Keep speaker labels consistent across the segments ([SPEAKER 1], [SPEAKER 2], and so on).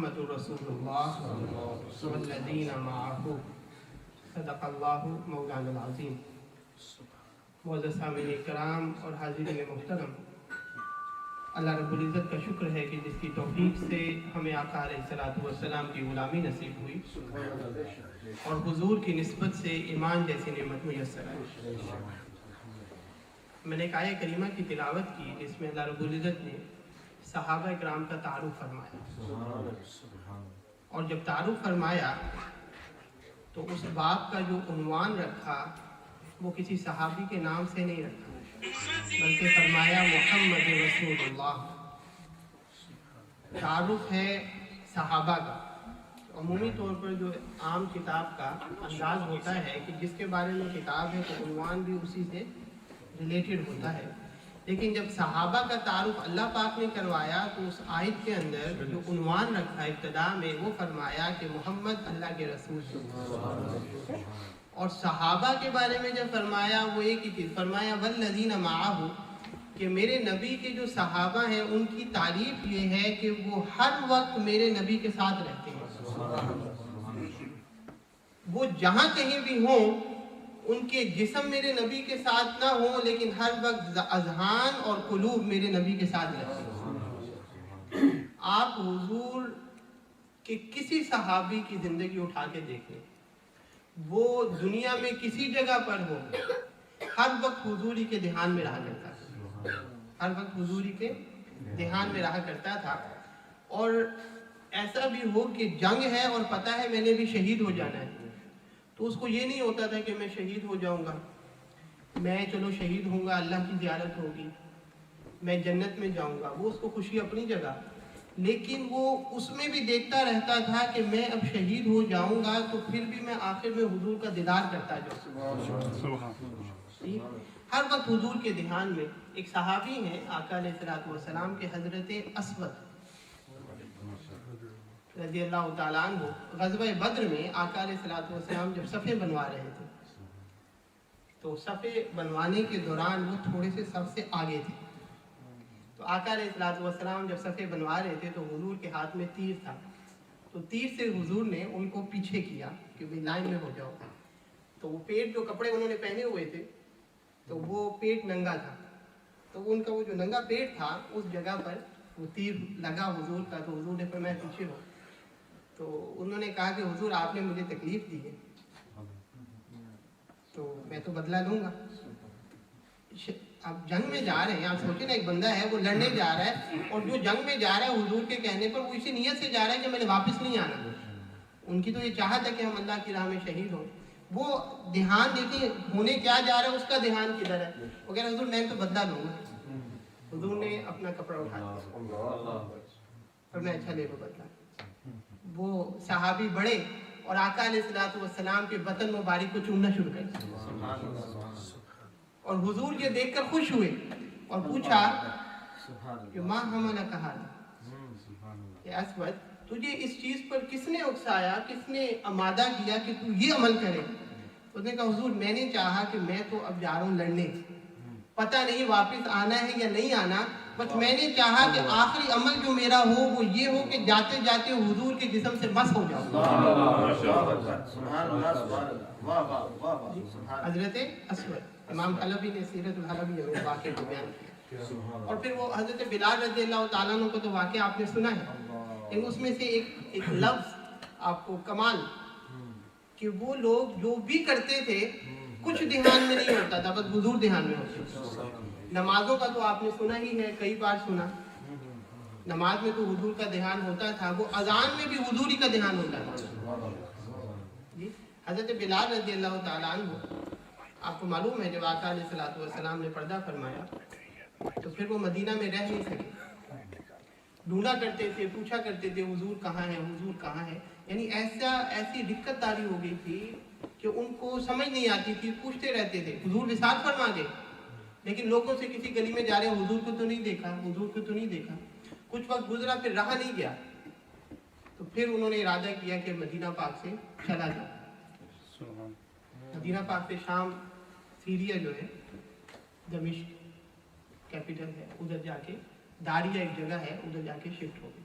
[SPEAKER 1] محمد رسول اللہ والذین معہ صدق اللہ مولانا العظیم۔ معزز سامعین کرام اور حاضرین محترم، اللہ رب العزت کا شکر ہے کہ جس کی توفیق سے ہمیں آقا علیہ الصلوۃ والسلام کی غلامی نصیب ہوئی اور حضور کی نسبت سے ایمان جیسی نعمت میسر آئی۔ میں نے ایک آیہ کریمہ کی تلاوت کی جس میں اللہ رب العزت نے صحابہ اکرام کا تعارف فرمایا، اور جب تعارف فرمایا تو اس باب کا جو عنوان رکھا وہ کسی صحابی کے نام سے نہیں رکھا، بلکہ فرمایا محمد رسول اللہ۔ تعارف ہے صحابہ کا۔ عمومی طور پر جو عام کتاب کا انداز ہوتا ہے کہ جس کے بارے میں کتاب ہے تو عنوان بھی اسی سے ریلیٹڈ ہوتا ہے، لیکن جب صحابہ کا تعارف اللہ پاک نے کروایا تو اس آیت کے اندر جو عنوان رکھا ابتدا میں وہ فرمایا کہ محمد اللہ کے رسول ہیں، اور صحابہ کے بارے میں جب فرمایا وہ ایک ہی چیز فرمایا والذین معہ، کہ میرے نبی کے جو صحابہ ہیں ان کی تعریف یہ ہے کہ وہ ہر وقت میرے نبی کے ساتھ رہتے ہیں، وہ جہاں کہیں بھی ہوں ان کے جسم میرے نبی کے ساتھ نہ ہوں لیکن ہر وقت اذہان اور قلوب میرے نبی کے ساتھ رہتے ہیں۔ آپ حضور کے کسی صحابی کی زندگی اٹھا کے دیکھیں، وہ دنیا میں کسی جگہ پر ہو ہر وقت حضوری کے دھیان میں رہا کرتا تھا، ہر وقت حضوری کے دھیان میں رہا کرتا تھا۔ اور ایسا بھی ہو کہ جنگ ہے اور پتہ ہے میں نے بھی شہید ہو جانا ہے تو اس کو یہ نہیں ہوتا تھا کہ میں شہید ہو جاؤں گا، میں چلو شہید ہوں گا، اللہ کی زیارت ہوگی، میں جنت میں جاؤں گا، وہ اس کو خوشی اپنی جگہ، لیکن وہ اس میں بھی دیکھتا رہتا تھا کہ میں اب شہید ہو جاؤں گا تو پھر بھی میں آخر میں حضور کا دیدار کرتا جاؤں۔ ہر وقت حضور کے دھیان میں۔ ایک صحابی ہیں آقا علیہ الصلوۃ والسلام کے، حضرت اسود رضی اللہ تعالیٰ عنہ۔ غزوہ بدر میں آقا علیہ الصلوۃ والسلام جب صفیں بنوا رہے تھے تو صفیں بنوانے کے دوران وہ تھوڑے سے صف سے آگے تھے، تو آقا علیہ الصلوۃ والسلام جب صفیں بنوا رہے تھے تو حضور کے ہاتھ میں تیر تھا، تو تیر سے حضور نے ان کو پیچھے کیا کہ بھی لائن میں ہو جاؤ، تو وہ پیٹ جو کپڑے انہوں نے پہنے ہوئے تھے تو وہ پیٹ ننگا تھا، تو ان کا وہ جو ننگا پیٹ تھا اس جگہ پر وہ تیر لگا حضور کا، تو حضور نے فرمایا پیچھے ہو، تو انہوں نے کہا کہ حضور آپ نے مجھے تکلیف دی ہے تو میں تو بدلہ لوں گا۔ آپ جنگ میں جا رہے ہیں، آپ سوچیں نا ایک بندہ ہے وہ لڑنے جا رہا ہے اور جو جنگ میں جا رہا ہے حضور کے کہنے پر وہ اسی نیت سے جا رہا ہے کہ میں نے واپس نہیں آنا، ان کی تو یہ چاہت ہے کہ ہم اللہ کی راہ میں شہید ہوں، وہ دھیان دیتے ہونے کیا جا رہا ہے اس کا دھیان کدھر ہے، وہ کہہ رہے حضور میں تو بدلہ لوں گا۔ حضور نے اپنا کپڑا اٹھا دیا اور میں اچھا لے لو بدلہ۔ وہ صحابی بڑے اور آقا علیہ الصلوۃ والسلام کے بطن مبارک کو چومنا شروع کر دیا، اور حضور یہ دیکھ کر خوش ہوئے اور پوچھا کہ ماں حملک ھذا، کہ اسود تجھے اس چیز پر کس نے اکسایا، کس نے آمادہ کیا کہ تو یہ عمل کرے؟ اس نے کہا حضور میں نے چاہا کہ میں تو اب جا رہا ہوں لڑنے، پتہ نہیں واپس آنا ہے یا نہیں آنا، بس میں نے چاہا کہ آخری عمل جو میرا ہو وہ یہ ہو کہ جاتے جاتے حضور کے جسم سے مس ہو جاؤں۔ حضرت اسود، امام حلبی نے سیرت الحلبی میں واقعے کو بیان کیا، اور پھر وہ حضرت بلال رضی اللہ تعالیٰ عنہ کو تو واقعہ آپ نے سنا ہے، لیکن اس میں سے ایک لفظ آپ کو کمال، کہ وہ لوگ جو بھی کرتے تھے کچھ دھیان میں نہیں ہوتا تھا، بس حضور دھیان میں ہوتے تھے۔ نمازوں کا تو آپ نے سنا ہی ہے، کئی بار سنا، نماز میں تو حضور کا دھیان ہوتا تھا، وہ اذان میں بھی حضوری کا دھیان ہوتا تھا۔ جی حضرت بلال رضی اللہ تعالیٰ عنہ، آپ کو معلوم ہے جب آقا علیہ الصلوۃ والسلام نے پردہ فرمایا تو پھر وہ مدینہ میں رہ نہیں سکے، ڈھونڈا کرتے تھے، پوچھا کرتے تھے حضور کہاں ہے، حضور کہاں ہے، یعنی ایسی دقت طاری ہو گئی تھی کہ ان کو سمجھ نہیں آتی تھی، پوچھتے رہتے تھے۔ حضور وصال فرما گئے لیکن لوگوں سے کسی گلی میں جا رہے ہیں حضور کو تو نہیں دیکھا، حضور کو تو نہیں دیکھا، کچھ وقت گزرا پھر رہا نہیں گیا، تو پھر انہوں نے ارادہ کیا کہ مدینہ پاک سے چلا جاؤ۔ مدینہ پاک سے شام، سیریا جو ہے دمشق کیپٹل ہے، ادھر جا کے داریہ ایک جگہ ہے ادھر جا کے شفٹ ہو گئی۔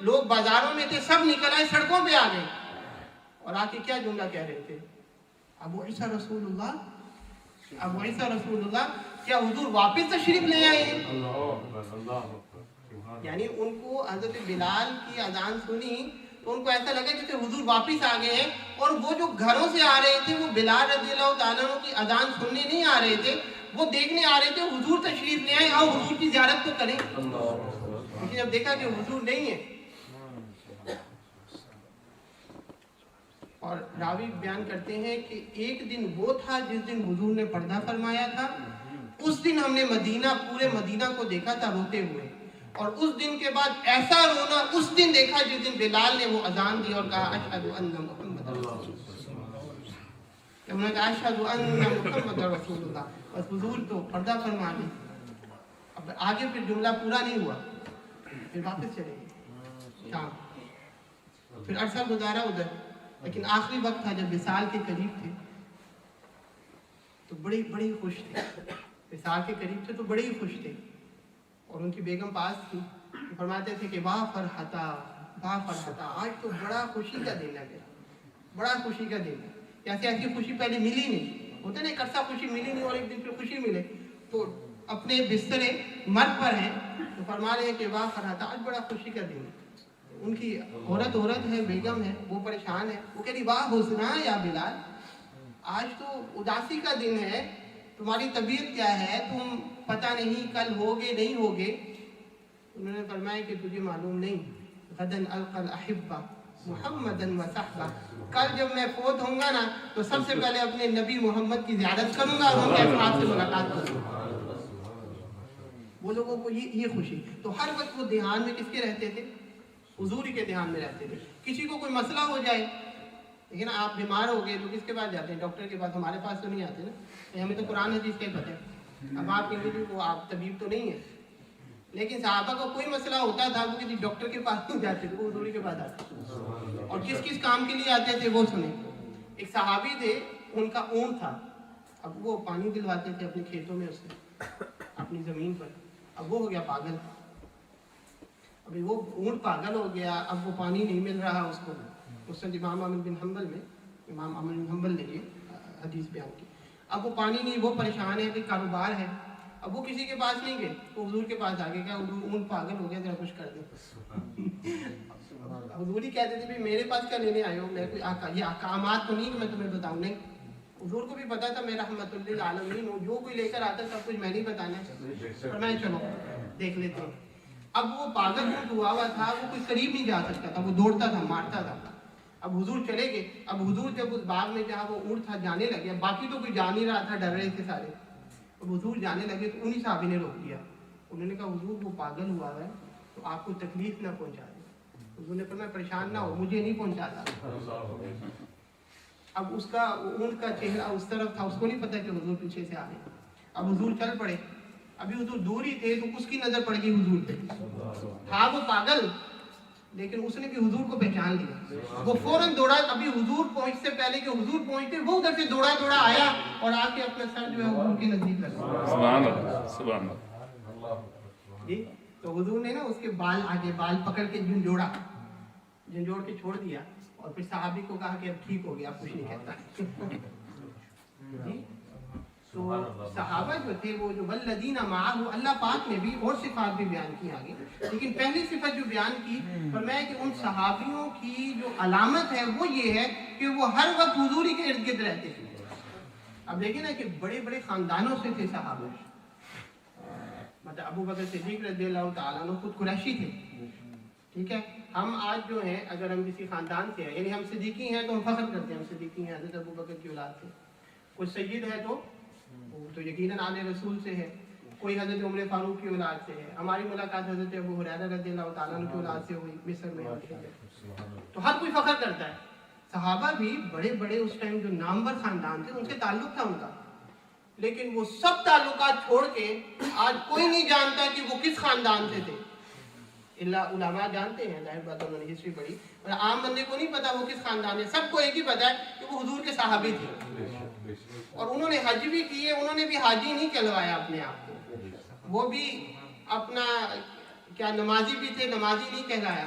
[SPEAKER 1] لوگ بازاروں میں تھے، سب نکل آئے، سڑکوں پہ آ گئے اور آ کے کیا جملہ کہہ رہے تھے؟ ابو عیسیٰ رسول اللہ، ابو عیسیٰ رسول اللہ، کیا حضور واپس تشریف لے آئے ہیں؟ یعنی ان کو حضرت بلال کی اذان سنی تو ان کو ایسا لگا جیسے حضور واپس آ گئے ہیں، اور وہ جو گھروں سے آ رہے تھے وہ بلال رضی اللہ تعالیٰ عنہ کی اذان سننے نہیں آ رہے تھے، وہ دیکھنے آ رہے تھے حضور تشریف لے آئے، آؤ حضور کی زیارت تو کریں۔ لیکن جب دیکھا کہ حضور نہیں ہے، اور راوی بیان کرتے ہیں کہ ایک دن وہ تھا جس دن حضور نے پردہ فرمایا تھا، اس دن ہم نے مدینہ، پورے مدینہ کو دیکھا تھا روتے ہوئے، اور اس دن کے بعد ایسا رونا اس دن دیکھا جس دن بلال نے وہ اذان دی اور کہا اشہد ان محمد رسول اللہ، انہوں نے کہا اشہد ان محمد رسول اللہ، بس حضور تو پردہ فرما لی۔ اب آگے پھر جملہ پورا نہیں ہوا، پھر واپس چلے گئے شام، پھر عرصہ گزارا ادھر، لیکن آخری وقت تھا جب وصال کے قریب تھے تو بڑے خوش تھے، وصال کے قریب تھے تو بڑے ہی خوش تھے، اور ان کی بیگم پاس تھی، فرماتے تھے کہ واہ فرحتا، واہ فرحتا، آج تو بڑا خوشی کا دن ہے میرا، بڑا خوشی کا دن ہے، جیسے ایسی خوشی پہلے ملی نہیں، ہوتا نا ایک عرصہ خوشی ملی نہیں اور ایک دن پھر خوشی ملے، تو اپنے بسترے مرگ پر ہیں تو فرما رہے ہیں کہ واہ فرحتا، آج بڑا خوشی کا دن ہے۔ ان کی عورت ہے، بیگم ہے، وہ پریشان ہے، وہ کہہ رہی واہ حسنا یا بلال، آج تو اداسی کا دن ہے، تمہاری طبیعت کیا ہے، تم پتہ نہیں کل ہوگے نہیں ہوگے۔ انہوں نے فرمایا کہ تجھے معلوم نہیں، غدن القى الاحبہ محمدًا وصحبہ، کل جب میں فوت ہوں گا نا تو سب سے پہلے اپنے نبی محمد کی زیارت کروں گا اور ان کے اصحاب سے ملاقات کروں گا۔ وہ لوگوں کو یہ خوشی، تو ہر وقت وہ دھیان میں کس کے رہتے تھے؟ حضور ہی کے دھیان میں رہتے تھے۔ کسی کو کوئی مسئلہ ہو جائے، لیکن آپ بیمار ہو گئے تو کس کے پاس جاتے ہیں؟ ڈاکٹر کے پاس، ہمارے پاس تو نہیں آتے نا، ہمیں تو قرآن حدیث کا ہی پتہ ہے، اب آپ کہیں گے وہ آپ طبیب تو نہیں ہے، لیکن صحابہ کو کوئی مسئلہ ہوتا تھا وہ کسی ڈاکٹر کے پاس نہیں جاتے تھے، وہ حضور کے پاس آتے تھے، اور کس کام کے لیے آتے تھے وہ سنیں۔ ایک صحابی تھے، ان کا اونٹ تھا، اب وہ پانی دلواتے تھے اپنے کھیتوں میں اس سے، اپنی زمین پر، اب وہ ہو گیا پاگل، ابھی وہ اونٹ پاگل ہو گیا، اب وہ پانی نہیں مل رہا اس کو۔ اس نے امام احمد بن حنبل میں، امام احمد بن حنبل نے یہ حدیث بیان کی، اب وہ پانی نہیں، وہ پریشان ہے، کوئی کاروبار ہے، اب وہ کسی کے پاس نہیں گئے، وہ حضور کے پاس آ گئے، کیا حضور اونٹ پاگل ہو گیا، ذرا کچھ کر دیں۔ حضور ہی کہتے تھے بھی میرے پاس کیا لینے آئے ہو، میں کوئی یہ احکامات تو نہیں کہ میں تمہیں بتاؤں، نہیں، حضور کو بھی پتا تھا میں رحمت للعالمین ہوں، جو کوئی لے کر آتا سب کچھ میں نہیں بتانا ہے، اور میں چلو دیکھ لیتے ہیں۔ اب وہ پاگل اونٹ ہوا تھا، وہ کوئی قریب نہیں جا سکتا تھا، وہ دوڑتا تھا، مارتا تھا، اب حضور چلے گئے، اب حضور جب اس باغ میں جہاں وہ اونٹ تھا جانے لگے، باقی تو کوئی جا نہیں رہا تھا، ڈر رہے تھے سارے، اب حضور جانے لگے تو انہی صحابی نے روک دیا، انہوں نے کہا حضور وہ پاگل ہوا ہے تو آپ کو تکلیف نہ پہنچا دے۔ حضور نے فرمایا پریشان نہ ہو، مجھے نہیں پہنچاتا۔ اب اس کا اونٹ کا چہرہ اس طرف تھا، اس کو نہیں پتا کہ حضور پیچھے سے آ رہے، اب حضور چل پڑے، ابھی حضور دور ہی تھے تو اس کی نظر پڑ گئی حضور پہ، تھا وہ پاگل لیکن اس نے بھی حضور کو پہچان لیا، وہ فوراً دوڑا، ابھی حضور پہنچ سے پہلے کہ حضور پہنچتے وہ ادھر سے دوڑا آیا اور آ کے اپنا سر جو ہے حضور کے نزدیک لگا۔
[SPEAKER 2] سبحان اللہ، سبحان اللہ۔
[SPEAKER 1] جی تو حضور نے نا اس کے بال آگے بال پکڑ کے جھنجھوڑ کے چھوڑ دیا، اور پھر صحابی کو کہا کہ اب ٹھیک ہو گیا، اب کچھ نہیں کہتا۔ جی تو صحابہ جو تھے وہ جو والذین معہ، اللہ پاک نے بھی اور صفات بھی بیان کی آگے، لیکن پہلی صفت جو بیان کی فرمایا کہ ان صحابیوں کی جو علامت ہے وہ یہ ہے کہ وہ ہر وقت حضور ہی کے ارد گرد رہتے تھے۔ اب دیکھیں نا کہ بڑے بڑے خاندانوں سے تھے صحابہ، مطلب ابو بکر صدیق رضی اللہ تعالیٰ عنہ خود قریشی تھے، ٹھیک ہے، ہم آج جو ہیں اگر ہم کسی خاندان سے ہیں، یعنی ہم صدیقی ہیں تو ہم فخر کرتے ہیں ہم صدیقی ہیں، حضرت ابو بکر کی اولاد سے، کوئی سید ہے تو یقیناً آل رسول سے ہے، کوئی حضرت عمر فاروق کی اولاد سے ہے، ہماری ملاقات حضرت ابو ہریرہ رضی اللہ تعالیٰ عنہ کی اولاد سے ہوئی مصر میں، تو ہر کوئی فخر کرتا ہے۔ صحابہ بھی بڑے بڑے اس ٹائم جو نامور خاندان تھے ان سے تعلق تھا ان کا، لیکن وہ سب تعلقات چھوڑ کے آج کوئی نہیں جانتا کہ وہ کس خاندان سے تھے، اللہ علماء جانتے ہیں، ظاہر بات انہوں نے ہسٹری پڑھی، اور عام بندے کو نہیں پتا وہ کس خاندان ہے، سب کو ایک ہی پتا ہے کہ وہ حضور کے صحابی تھے، اور انہوں نے حج بھی کیے، انہوں نے بھی حاجی نہیں کہلوایا اپنے آپ کو، وہ بھی اپنا کیا نمازی بھی تھے، نمازی نہیں کہلایا،